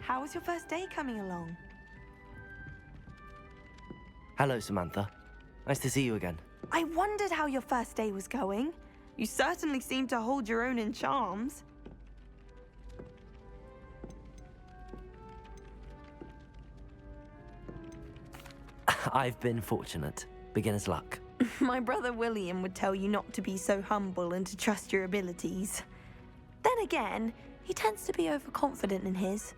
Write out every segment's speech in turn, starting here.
How's your first day coming along? Hello, Samantha. Nice to see you again. I wondered how your first day was going. You certainly seem to hold your own in charms. I've been fortunate. Beginner's luck. My brother William would tell you not to be so humble and to trust your abilities. Then again, he tends to be overconfident in his.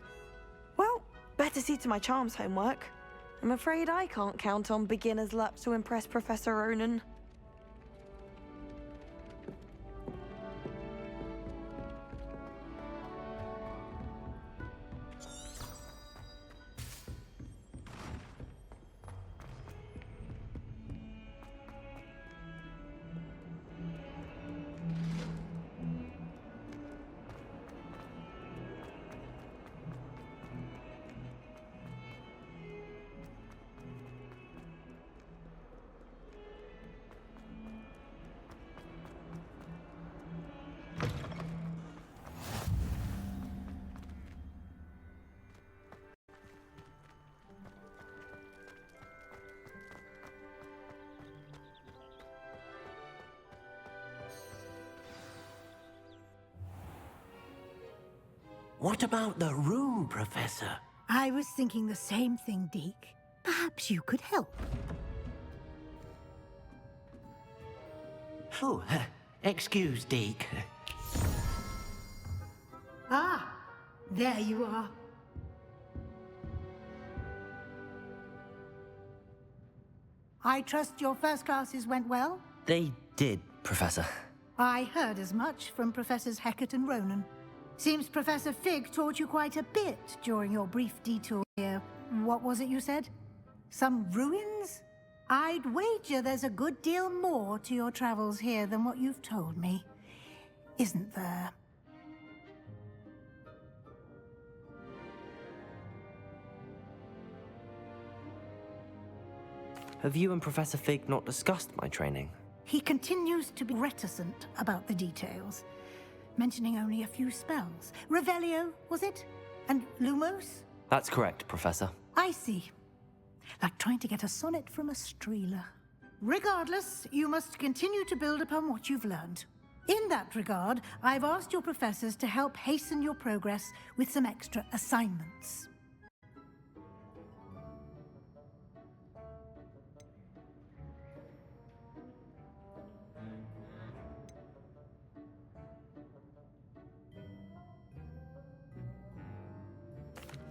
Well, better see to my charms homework. I'm afraid I can't count on beginner's luck to impress Professor Ronan. What about the room, Professor? I was thinking the same thing, Deke. Perhaps you could help. Oh, excuse, Deke. Ah, there you are. I trust your first classes went well? They did, Professor. I heard as much from Professors Hecat and Ronan. Seems Professor Fig taught you quite a bit during your brief detour here. What was it you said? Some ruins? I'd wager there's a good deal more to your travels here than what you've told me. Isn't there? Have you and Professor Fig not discussed my training? He continues to be reticent about the details, mentioning only a few spells. Revelio, was it? And Lumos? That's correct, Professor. I see. Like trying to get a sonnet from a streeler. Regardless, you must continue to build upon what you've learned. In that regard, I've asked your professors to help hasten your progress with some extra assignments.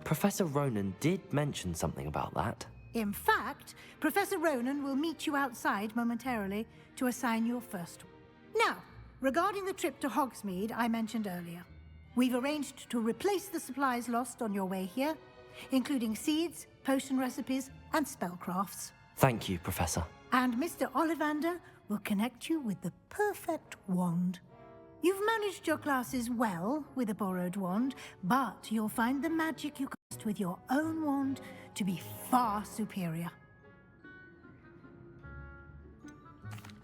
Professor Ronan did mention something about that. In fact, Professor Ronan will meet you outside momentarily to assign your first one. Now, regarding the trip to HogsMeade I mentioned earlier, we've arranged to replace the supplies lost on your way here, including seeds, potion recipes, and spellcrafts. Thank you, Professor. And Mr. Ollivander will connect you with the perfect wand. You've managed your classes well with a borrowed wand, but you'll find the magic you cast with your own wand to be far superior.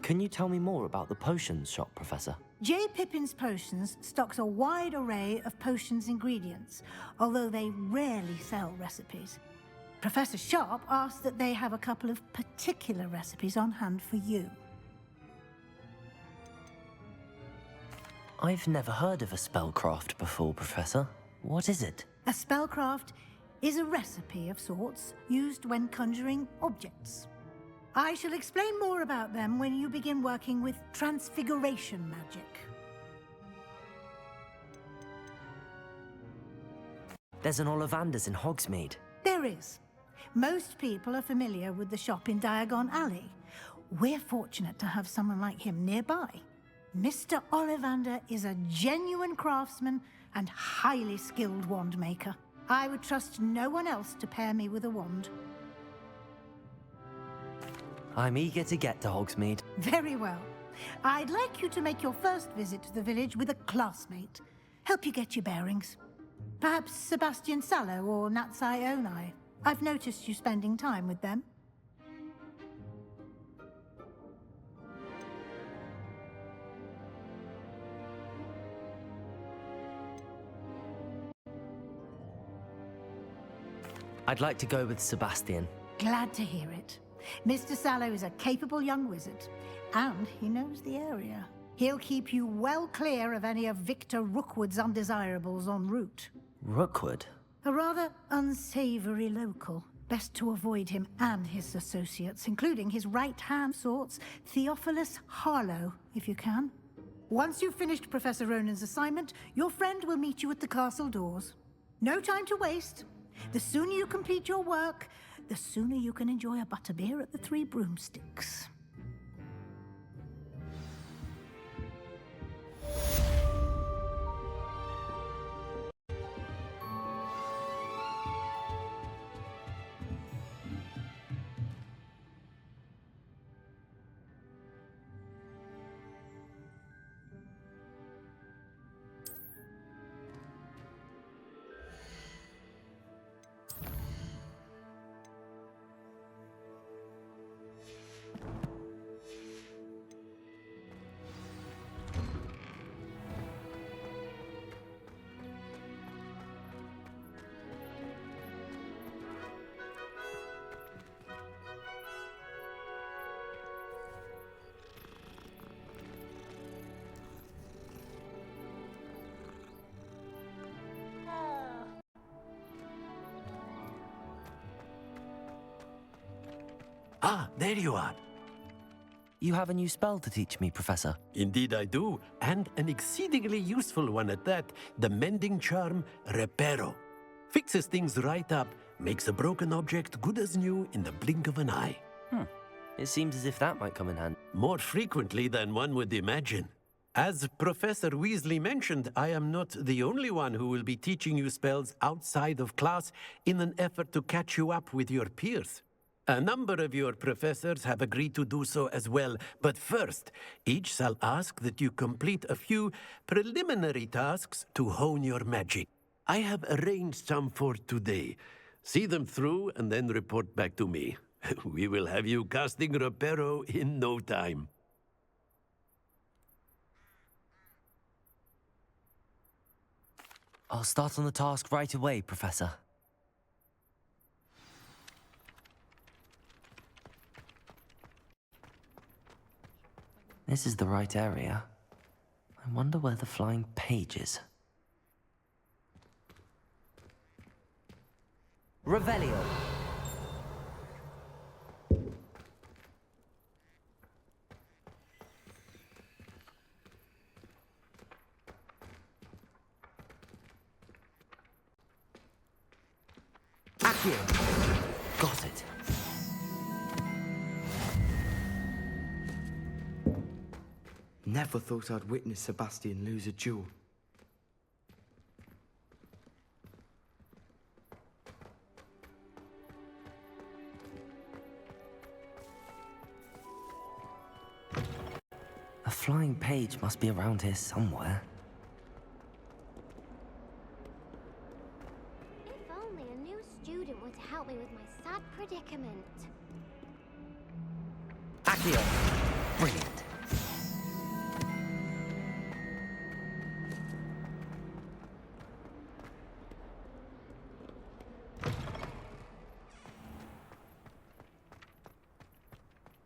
Can you tell me more about the potions shop, Professor? J. Pippin's Potions stocks a wide array of potions ingredients, although they rarely sell recipes. Professor Sharp asked that they have a couple of particular recipes on hand for you. I've never heard of a spellcraft before, Professor. What is it? A spellcraft is a recipe of sorts used when conjuring objects. I shall explain more about them when you begin working with transfiguration magic. There's an Ollivander's in HogsMeade. There is. Most people are familiar with the shop in Diagon Alley. We're fortunate to have someone like him nearby. Mr. Ollivander is a genuine craftsman and highly skilled wand maker. I would trust no one else to pair me with a wand. I'm eager to get to HogsMeade. Very well. I'd like you to make your first visit to the village with a classmate. Help you get your bearings. Perhaps Sebastian Sallow or Natsai Onai. I've noticed you spending time with them. I'd like to go with Sebastian. Glad to hear it. Mr. Sallow is a capable young wizard, and he knows the area. He'll keep you well clear of any of Victor Rookwood's undesirables en route. Rookwood? A rather unsavory local. Best to avoid him and his associates, including his right-hand sorts, Theophilus Harlow, if you can. Once you've finished Professor Ronan's assignment, your friend will meet you at the castle doors. No time to waste. The sooner you complete your work, the sooner you can enjoy a butterbeer at the Three Broomsticks. Ah, there you are. You have a new spell to teach me, Professor. Indeed I do, and an exceedingly useful one at that. The mending charm, Reparo. Fixes things right up, makes a broken object good as new in the blink of an eye. It seems as if that might come in handy. More frequently than one would imagine. As Professor Weasley mentioned, I am not the only one who will be teaching you spells outside of class in an effort to catch you up with your peers. A number of your professors have agreed to do so as well, but first, each shall ask that you complete a few preliminary tasks to hone your magic. I have arranged some for today. See them through and then report back to me. We will have you casting Reparo in no time. I'll start on the task right away, Professor. This is the right area. I wonder where the flying page is. Revelio. Accio. Got it. Never thought I'd witness Sebastian lose a duel. A flying page must be around here somewhere. If only a new student would help me with my sad predicament. Accio. Brilliant.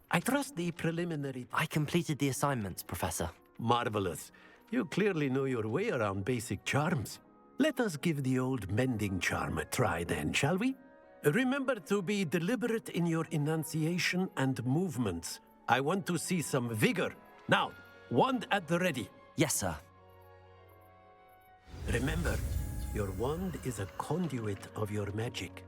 I trust the preliminary... I completed the assignments, Professor. Marvelous. You clearly know your way around basic charms. Let us give the old mending charm a try then, shall we? Remember to be deliberate in your enunciation and movements. I want to see some vigor. Now, wand at the ready. Yes, sir. Remember, your wand is a conduit of your magic.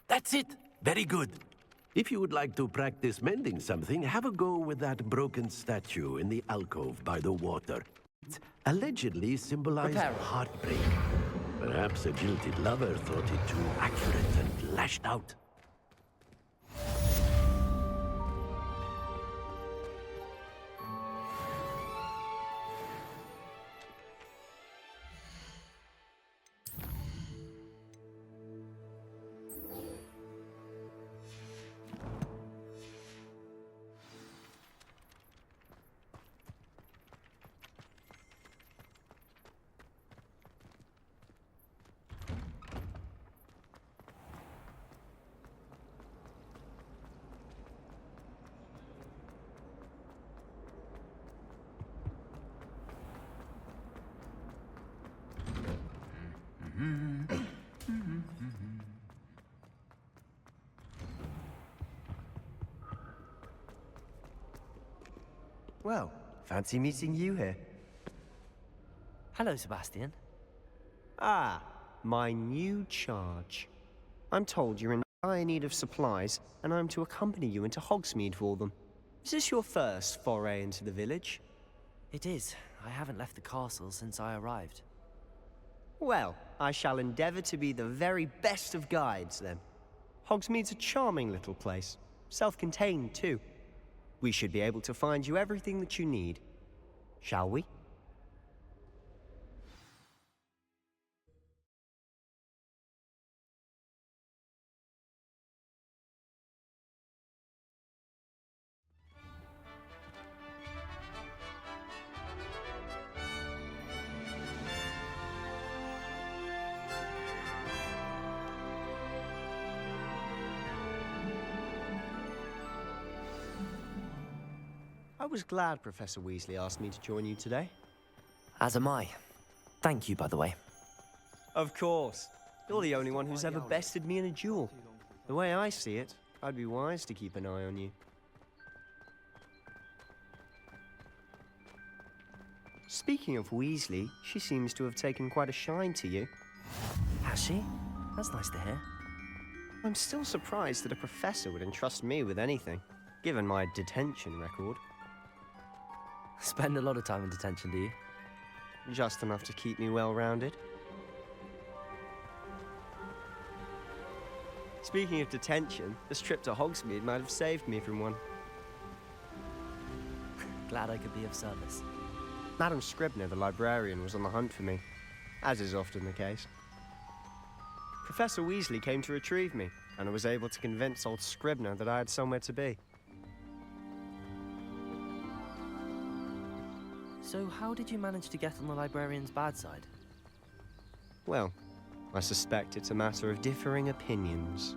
That's it. Very good. If you would like to practice mending something, have a go with that broken statue in the alcove by the water. It allegedly symbolized heartbreak. Perhaps a jilted lover thought it too accurate and lashed out. Well, fancy meeting you here. Hello, Sebastian. Ah, my new charge. I'm told you're in dire need of supplies, and I'm to accompany you into HogsMeade for them. Is this your first foray into the village? It is. I haven't left the castle since I arrived. Well, I shall endeavor to be the very best of guides, then. HogsMeade's a charming little place. Self-contained, too. We should be able to find you everything that you need. Shall we? I was glad Professor Weasley asked me to join you today. As am I. Thank you, by the way. Of course. You're the only one who's ever bested me in a duel. The way I see it, I'd be wise to keep an eye on you. Speaking of Weasley, she seems to have taken quite a shine to you. Has she? That's nice to hear. I'm still surprised that a professor would entrust me with anything, given my detention record. Spend a lot of time in detention, do you? Just enough to keep me well-rounded. Speaking of detention, this trip to HogsMeade might have saved me from one. Glad I could be of service. Madam Scribner, the librarian, was on the hunt for me, as is often the case. Professor Weasley came to retrieve me, and I was able to convince old Scribner that I had somewhere to be. So how did you manage to get on the librarian's bad side? Well, I suspect it's a matter of differing opinions.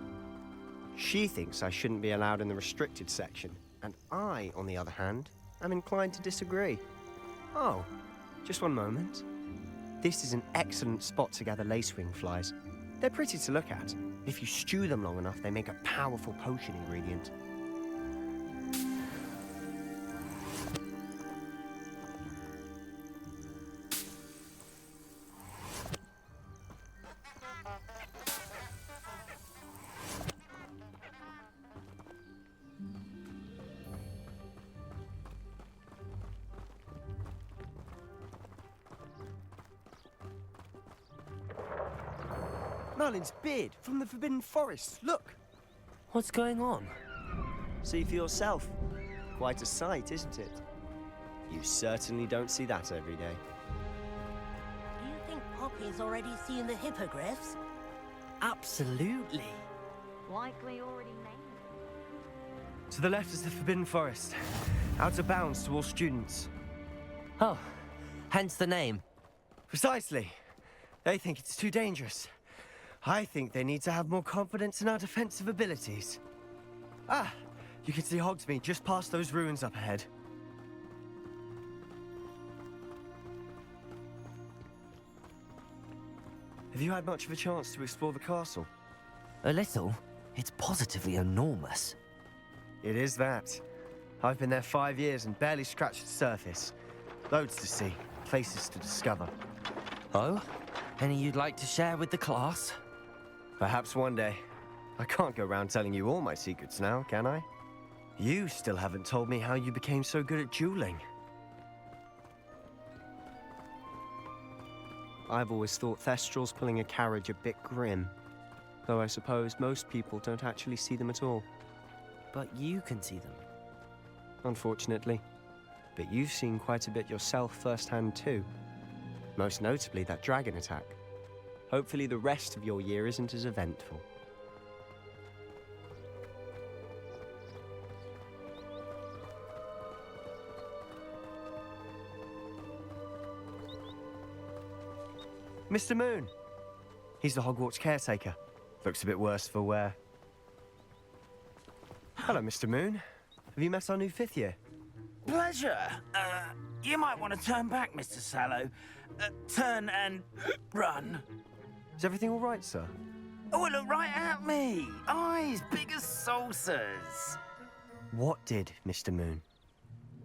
She thinks I shouldn't be allowed in the restricted section, and I, on the other hand, am inclined to disagree. Oh, just one moment. This is an excellent spot to gather lacewing flies. They're pretty to look at. If you stew them long enough, they make a powerful potion ingredient. Merlin's beard from the Forbidden Forest. Look! What's going on? See for yourself. Quite a sight, isn't it? You certainly don't see that every day. Do you think Poppy's already seen the hippogriffs? Absolutely. Likely already named. To the left is the Forbidden Forest. Out of bounds to all students. Oh, hence the name. Precisely. They think it's too dangerous. I think they need to have more confidence in our defensive abilities. Ah, you can see HogsMeade just past those ruins up ahead. Have you had much of a chance to explore the castle? A little. It's positively enormous. It is that. I've been there 5 years and barely scratched the surface. Loads to see, places to discover. Oh? Any you'd like to share with the class? Perhaps one day. I can't go around telling you all my secrets now, can I? You still haven't told me how you became so good at dueling. I've always thought Thestrals pulling a carriage a bit grim. Though I suppose most people don't actually see them at all. But you can see them. Unfortunately. But you've seen quite a bit yourself firsthand too. Most notably that dragon attack. Hopefully the rest of your year isn't as eventful. Mr. Moon. He's the Hogwarts caretaker. Looks a bit worse for wear. Hello, Mr. Moon. Have you met our new 5th year? Pleasure. You might want to turn back, Mr. Sallow. Turn and run. Is everything all right, sir? Oh, it looked right at me! Eyes big as saucers! What did, Mr. Moon?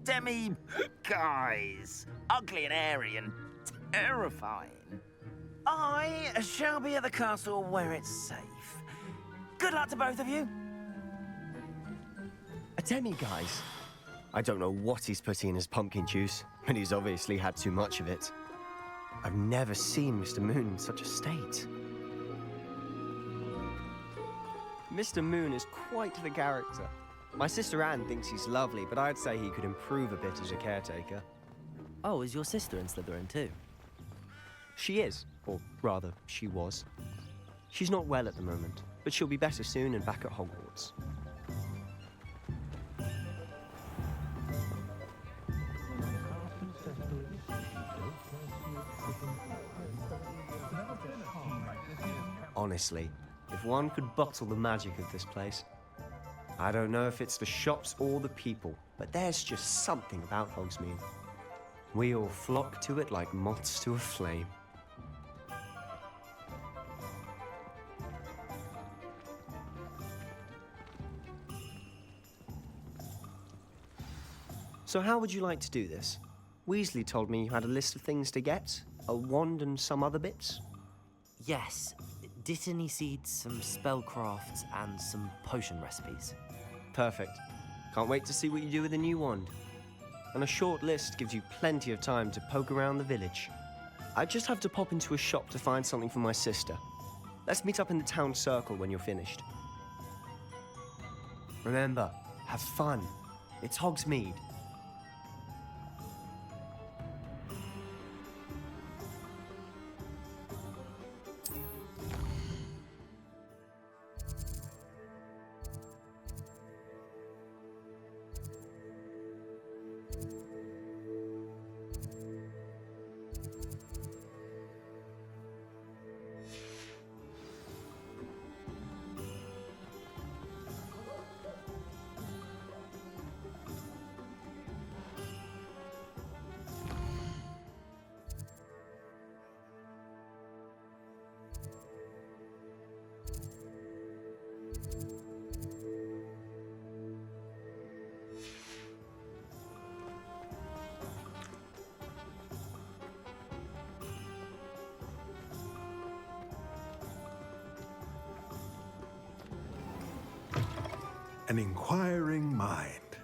Demi guys! Ugly and hairy and terrifying. I shall be at the castle where it's safe. Good luck to both of you. A demi-guise? I don't know what he's putting in his pumpkin juice, but he's obviously had too much of it. I've never seen Mr. Moon in such a state. Mr. Moon is quite the character. My sister Anne thinks he's lovely, but I'd say he could improve a bit as a caretaker. Oh, is your sister in Slytherin too? She is, or rather, she was. She's not well at the moment, but she'll be better soon and back at HogWarts. Honestly, if one could bottle the magic of this place. I don't know if it's the shops or the people, but there's just something about HogsMeade. We all flock to it like moths to a flame. So how would you like to do this? Weasley told me you had a list of things to get, a wand and some other bits. Yes. Dittany seeds, some spellcrafts, and some potion recipes. Perfect. Can't wait to see what you do with the new wand. And a short list gives you plenty of time to poke around the village. I just have to pop into a shop to find something for my sister. Let's meet up in the town circle when you're finished. Remember, have fun. It's HogsMeade. An inquiring mind.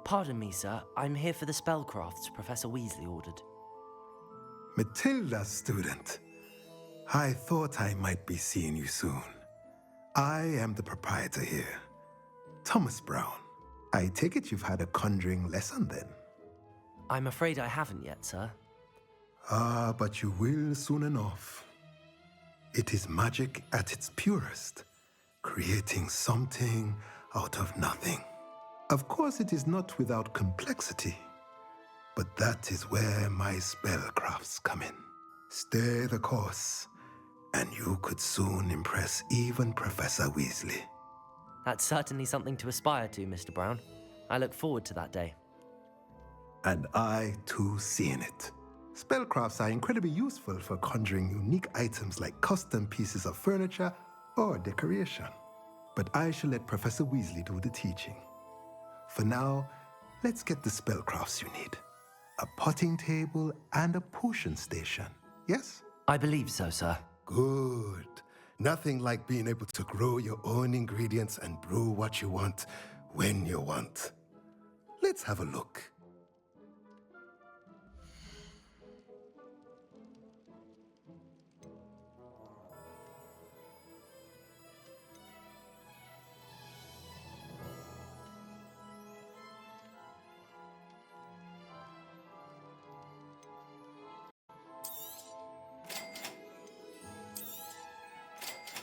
Pardon me, sir. I'm here for the spellcrafts Professor Weasley ordered. Matilda, student. I thought I might be seeing you soon. I am the proprietor here, Thomas Brown. I take it you've had a conjuring lesson then? I'm afraid I haven't yet, sir. Ah, but you will soon enough. It is magic at its purest, creating something out of nothing. Of course, it is not without complexity, but that is where my spellcrafts come in. Stay the course, and you could soon impress even Professor Weasley. That's certainly something to aspire to, Mr. Brown. I look forward to that day. And I, too, seeing it. Spellcrafts are incredibly useful for conjuring unique items like custom pieces of furniture or decoration. But I shall let Professor Weasley do the teaching. For now, let's get the spellcrafts you need. A potting table and a potion station, yes? I believe so, sir. Good. Nothing like being able to grow your own ingredients and brew what you want when you want. Let's have a look.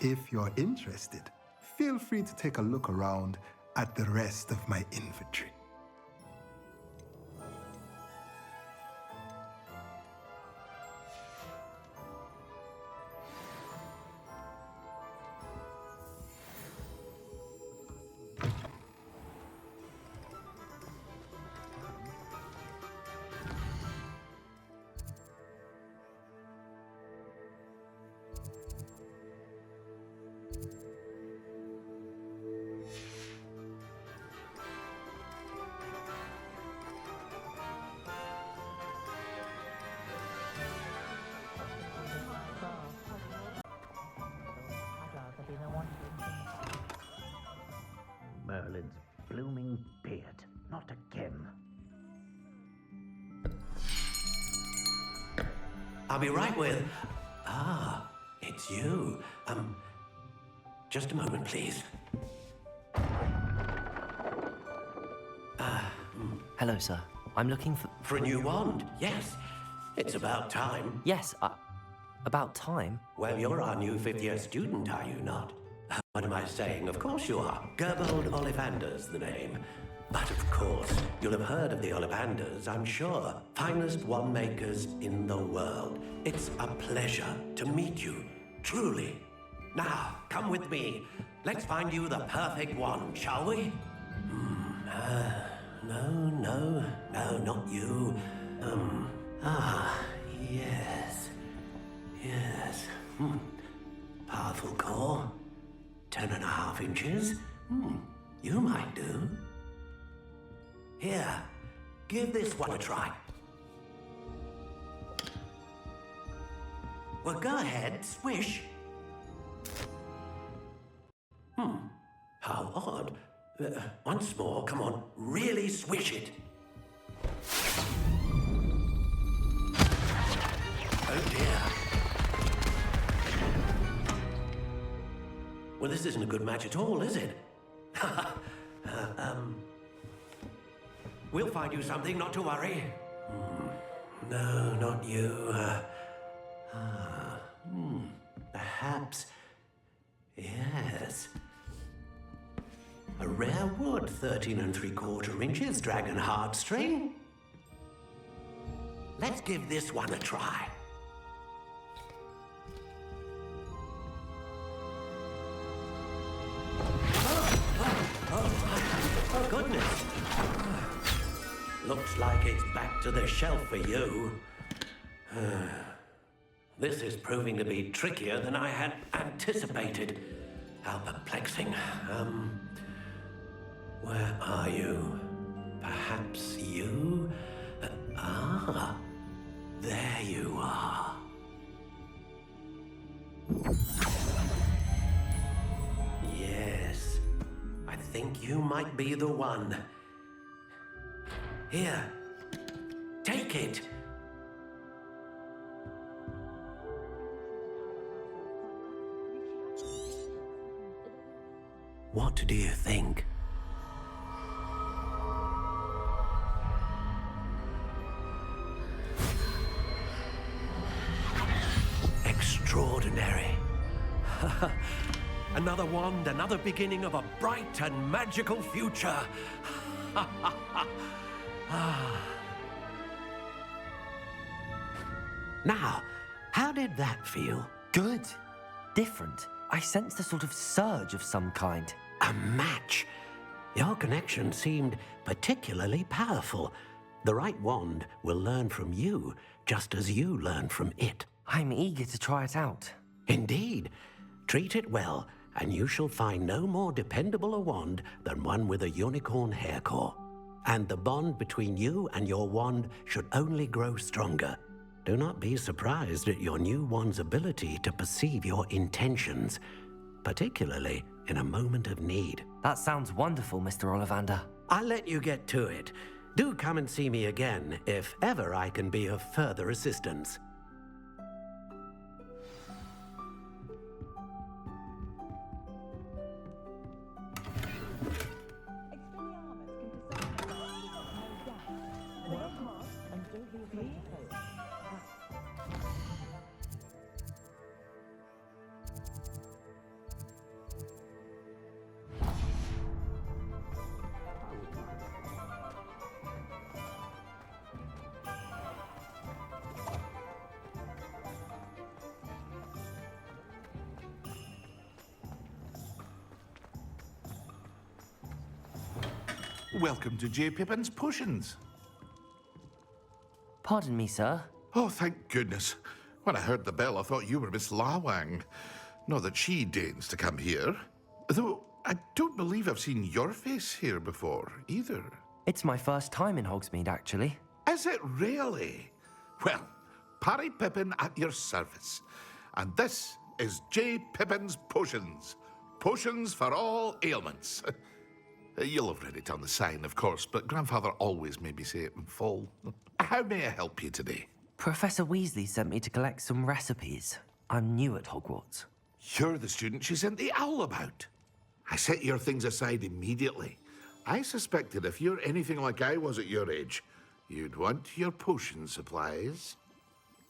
If you're interested, feel free to take a look around at the rest of my inventory. I'll be right with... Ah, it's you. Just a moment, please. Hello, sir. I'm looking for... For a new wand, yes. It's about time. Yes, about time? Well, you're our new fifth-year student, are you not? What am I saying? Of course you are. Gerbold Ollivander's the name. But of course, you'll have heard of the Ollivanders, I'm sure. Finest wand makers in the world. It's a pleasure to meet you, truly. Now, come with me. Let's find you the perfect wand, shall we? No, not you. Yes. Powerful core. 10.5 inches. You might do. Here, give this one a try. Well, go ahead, swish. How odd. Once more, come on, really swish it. Oh dear. Well, this isn't a good match at all, is it? We'll find you something, not to worry. No, not you. Perhaps... Yes. A rare wood, 13 3/4 inches, dragon heartstring. Let's give this one a try. Oh, goodness. Looks like it's back to the shelf for you. This is proving to be trickier than I had anticipated. How perplexing. Where are you? Perhaps you? There you are. Yes, I think you might be the one. Here, take it. What do you think? Extraordinary. Another wand, another beginning of a bright and magical future. Now, how did that feel? Good. Different. I sensed a sort of surge of some kind. A match. Your connection seemed particularly powerful. The right wand will learn from you, just as you learn from it. I'm eager to try it out. Indeed. Treat it well, and you shall find no more dependable a wand than one with a unicorn hair core. And the bond between you and your wand should only grow stronger. Do not be surprised at your new wand's ability to perceive your intentions, particularly in a moment of need. That sounds wonderful, Mr. Ollivander. I'll let you get to it. Do come and see me again if ever I can be of further assistance. Welcome to J. Pippin's Potions. Pardon me, sir. Oh, thank goodness. When I heard the bell, I thought you were Miss Lawang. Not that she deigns to come here. Though, I don't believe I've seen your face here before, either. It's my first time in HogsMeade, actually. Is it really? Well, Parry Pippin at your service. And this is J. Pippin's Potions. Potions for all ailments. You'll have read it on the sign, of course, but Grandfather always made me say it in full. How may I help you today? Professor Weasley sent me to collect some recipes. I'm new at Hogwarts. You're the student she sent the owl about. I set your things aside immediately. I suspected if you're anything like I was at your age, you'd want your potion supplies.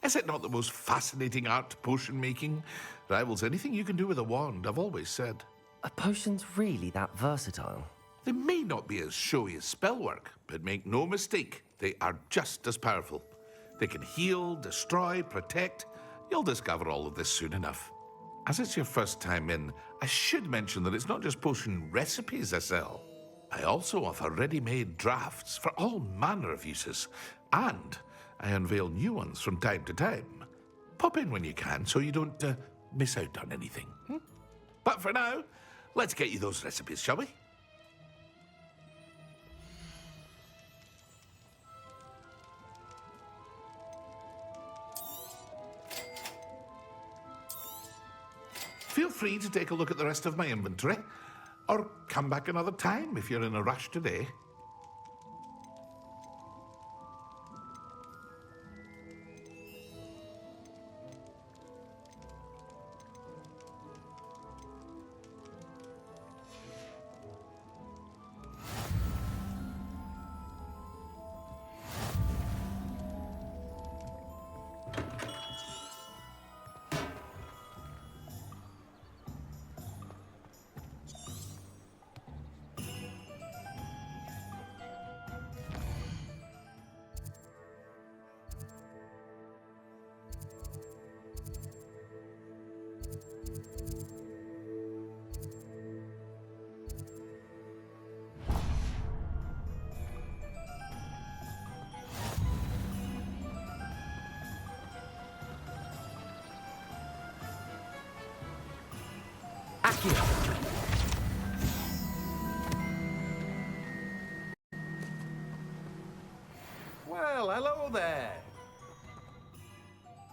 Is it not the most fascinating art, potion making? Rivals anything you can do with a wand, I've always said. Are potions really that versatile? They may not be as showy as spellwork, but make no mistake, they are just as powerful. They can heal, destroy, protect. You'll discover all of this soon enough. As it's your first time in, I should mention that it's not just potion recipes I sell. I also offer ready-made drafts for all manner of uses, and I unveil new ones from time to time. Pop in when you can so you don't miss out on anything. But for now, let's get you those recipes, shall we? Feel free to take a look at the rest of my inventory, or come back another time if you're in a rush today. Well, hello there.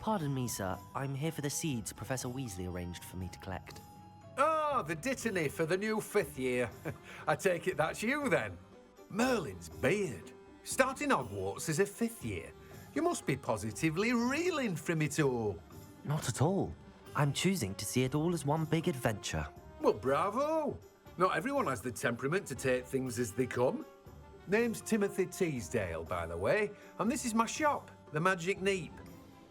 Pardon me, sir. I'm here for the seeds Professor Weasley arranged for me to collect. Oh, the dittany for the new 5th year. I take it that's you, then. Merlin's beard. Starting Hogwarts as a 5th year. You must be positively reeling from it all. Not at all. I'm choosing to see it all as one big adventure. Well, bravo. Not everyone has the temperament to take things as they come. Name's Timothy Teasdale, by the way, and this is my shop, the Magic Neep.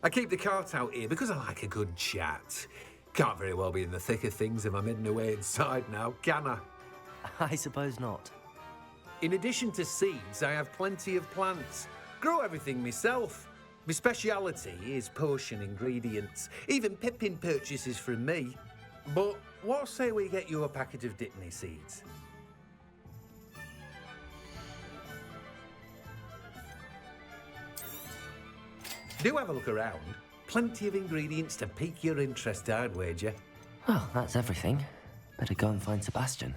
I keep the cart out here because I like a good chat. Can't very well be in the thick of things if I'm hidden away inside now, can I? I suppose not. In addition to seeds, I have plenty of plants. Grow everything myself. My speciality is potion ingredients. Even Pippin purchases from me. But what say we get you a packet of dittany seeds? Do have a look around. Plenty of ingredients to pique your interest, I'd wager. Well, that's everything. Better go and find Sebastian.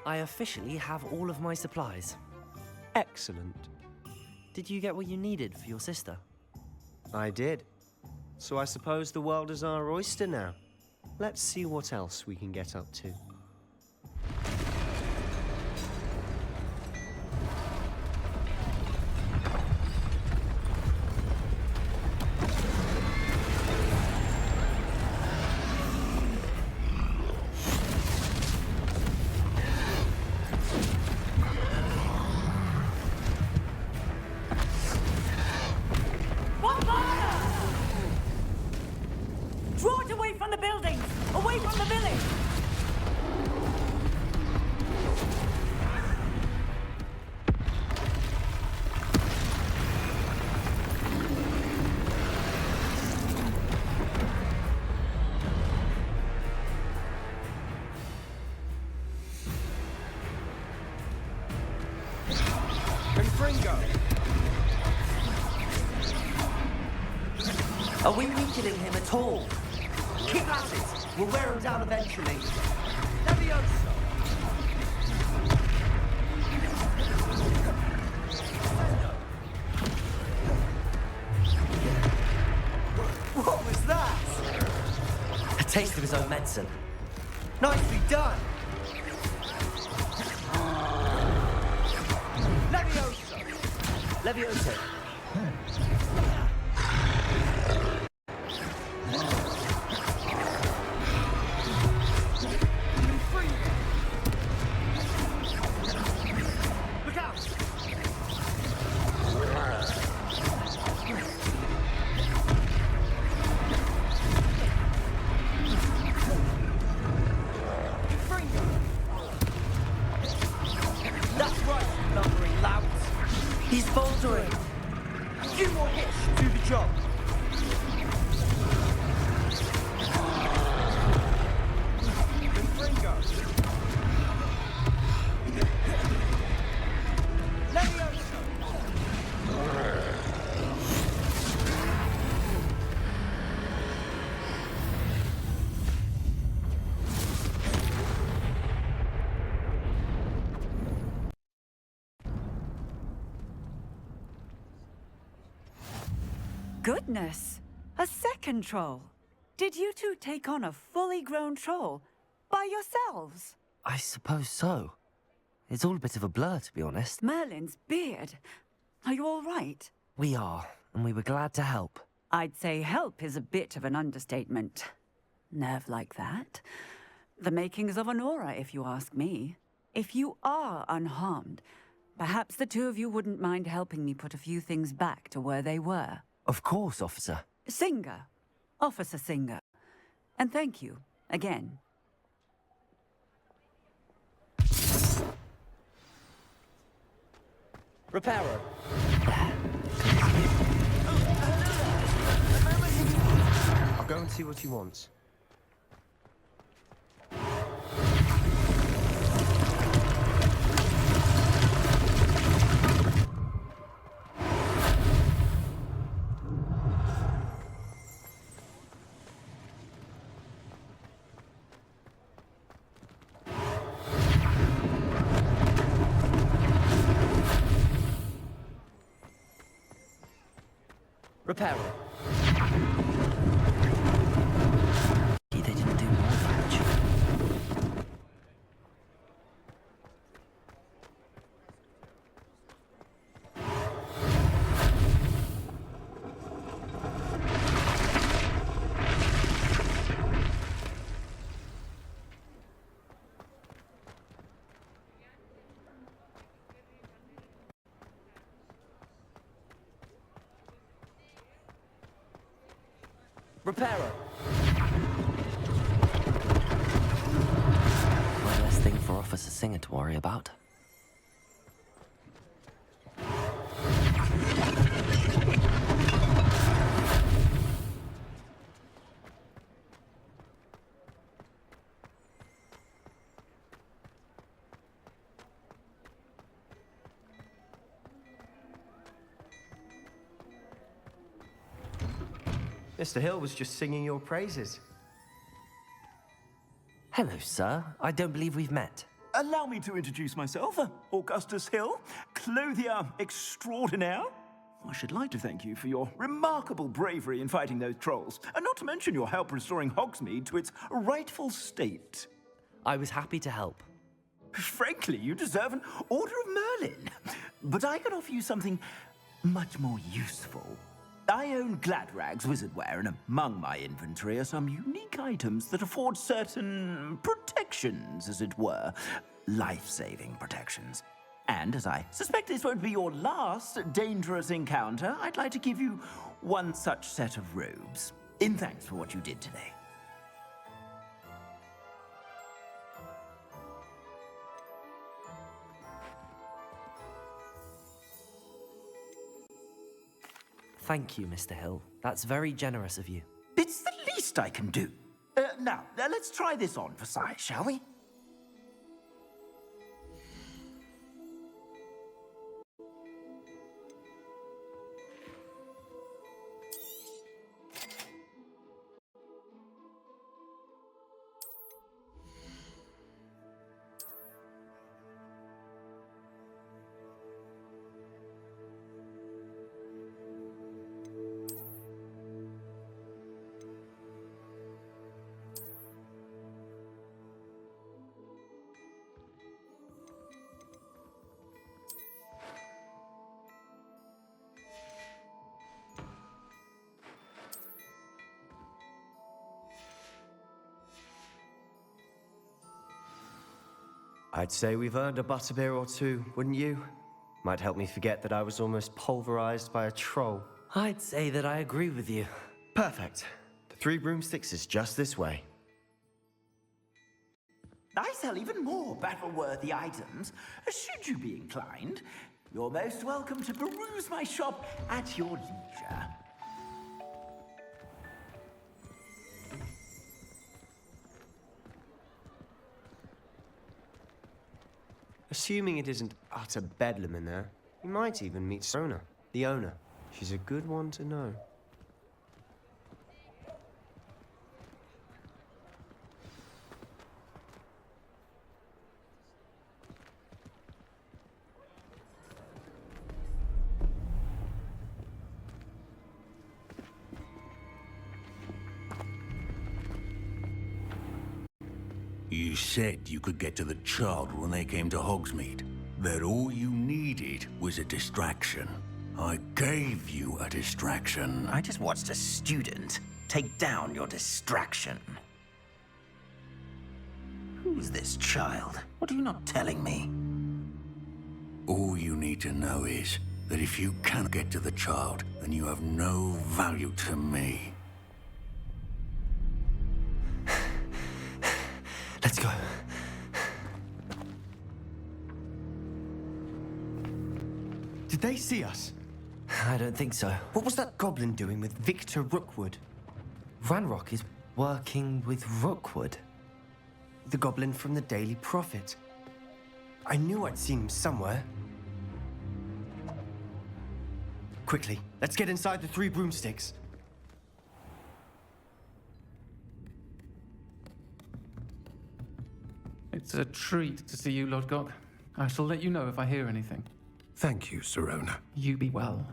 I officially have all of my supplies. Excellent. Did you get what you needed for your sister? I did. So I suppose the world is our oyster now. Let's see what else we can get up to. Draw it away from the buildings! Away from the village! killing him at all. Keep at it. We'll wear him down eventually. Levioso! What was that? A taste of his own medicine. Nicely done. Levioso! Levioso. Look out! That's right, you lumbering louts. He's faltering. A few more hits to do the job. Goodness! A second troll! Did you two take on a fully grown troll by yourselves? I suppose so. It's all a bit of a blur, to be honest. Merlin's beard. Are you all right? We are, and we were glad to help. I'd say help is a bit of an understatement. Nerve like that. The makings of an aura, if you ask me. If you are unharmed, perhaps the two of you wouldn't mind helping me put a few things back to where they were. Of course, officer. Singer. Officer Singer. And thank you, again. Repairer. I'll go and see what he wants. Repairer. They didn't do more damage. Repairer. One less thing for Officer Singer to worry about. Mr. Hill was just singing your praises. Hello, sir. I don't believe we've met. Allow me to introduce myself, Augustus Hill, clothier extraordinaire. I should like to thank you for your remarkable bravery in fighting those trolls, and not to mention your help restoring HogsMeade to its rightful state. I was happy to help. Frankly, you deserve an Order of Merlin. But I can offer you something much more useful. I own Gladrag's wizardware, and among my inventory are some unique items that afford certain protections, as it were. Life-saving protections. And as I suspect this won't be your last dangerous encounter, I'd like to give you one such set of robes, in thanks for what you did today. Thank you, Mr. Hill. That's very generous of you. It's the least I can do. Now, let's try this on for size, shall we? I'd say we've earned a butterbeer or two, wouldn't you? Might help me forget that I was almost pulverized by a troll. I'd say that I agree with you. Perfect. The 3 broomsticks is just this way. I sell even more battle-worthy items. Should you be inclined, you're most welcome to peruse my shop at your leisure. Assuming it isn't utter bedlam in there, you might even meet Sona, the owner. She's a good one to know. You said you could get to the child when they came to HogsMeade. That all you needed was a distraction. I gave you a distraction. I just watched a student take down your distraction. Who's this child? What are you not telling me? All you need to know is that if you can't get to the child, then you have no value to me. Let's go. Did they see us? I don't think so. What was that goblin doing with Victor Rookwood? Ranrock is working with Rookwood. The goblin from the Daily Prophet. I knew I'd seen him somewhere. Quickly, let's get inside the 3 broomsticks. It's a treat to see you, Lodgok. I shall let you know if I hear anything. Thank you, Sirona. You be well.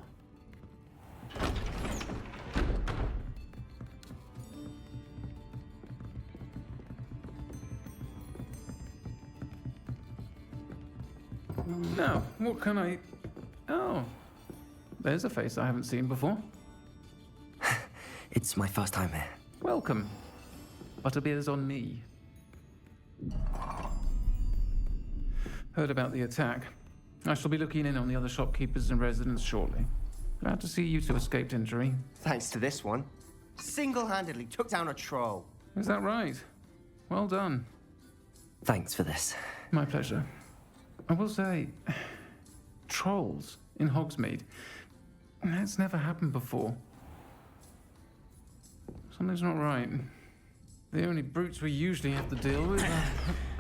Now, what can I... Oh, there's a face I haven't seen before. It's my first time here. Welcome. Butterbeer's on me. Heard about the attack. I shall be looking in on the other shopkeepers and residents shortly. Glad to see you two escaped injury. Thanks to this one. Single-handedly took down a troll. Is that right? Well done. Thanks for this. My pleasure. I will say, trolls in HogsMeade. That's never happened before. Something's not right. The only brutes we usually have to deal with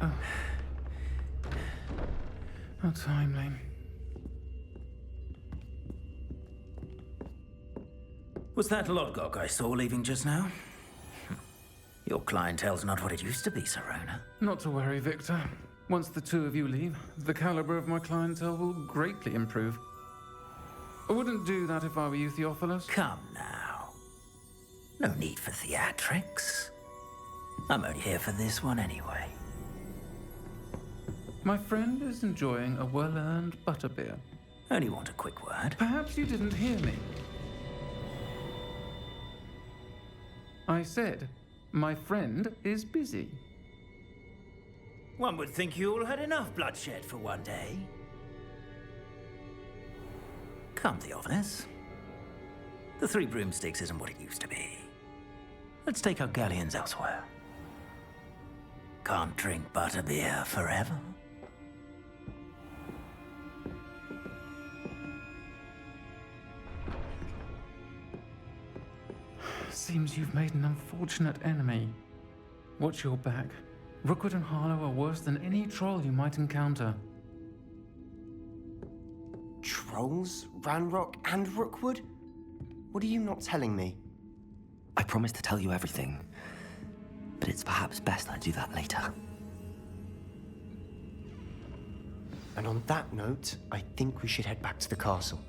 are... How timely. Was that Lodgok I saw leaving just now? Your clientele's not what it used to be, Sirona. Not to worry, Victor. Once the 2 of you leave, the caliber of my clientele will greatly improve. I wouldn't do that if I were you, Theophilus. Come now. No need for theatrics. I'm only here for this one anyway. My friend is enjoying a well-earned butterbeer. Only want a quick word. Perhaps you didn't hear me. I said, my friend is busy. One would think you all had enough bloodshed for one day. Come, Theophilus. The 3 broomsticks isn't what it used to be. Let's take our galleons elsewhere. Can't drink butterbeer forever. Seems you've made an unfortunate enemy. Watch your back. Rookwood and Harlow are worse than any troll you might encounter. Trolls? Ranrock and Rookwood? What are you not telling me? I promised to tell you everything, but it's perhaps best I do that later. And on that note, I think we should head back to the castle.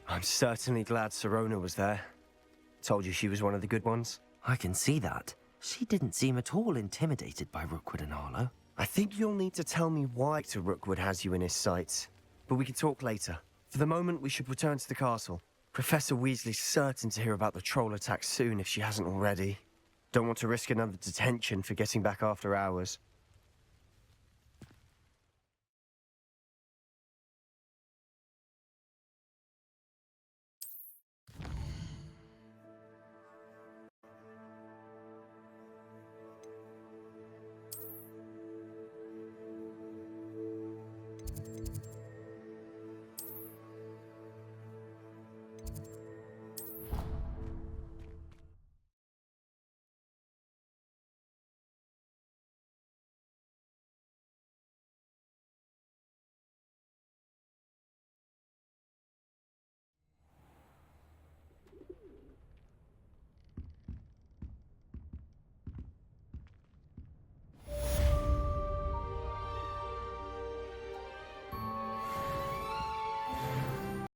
I'm certainly glad Sirona was there. Told you she was one of the good ones. I can see that. She didn't seem at all intimidated by Rookwood and Harlow. I think you'll need to tell me why Dr. Rookwood has you in his sights. But we can talk later. For the moment, we should return to the castle. Professor Weasley's certain to hear about the troll attack soon if she hasn't already. Don't want to risk another detention for getting back after hours.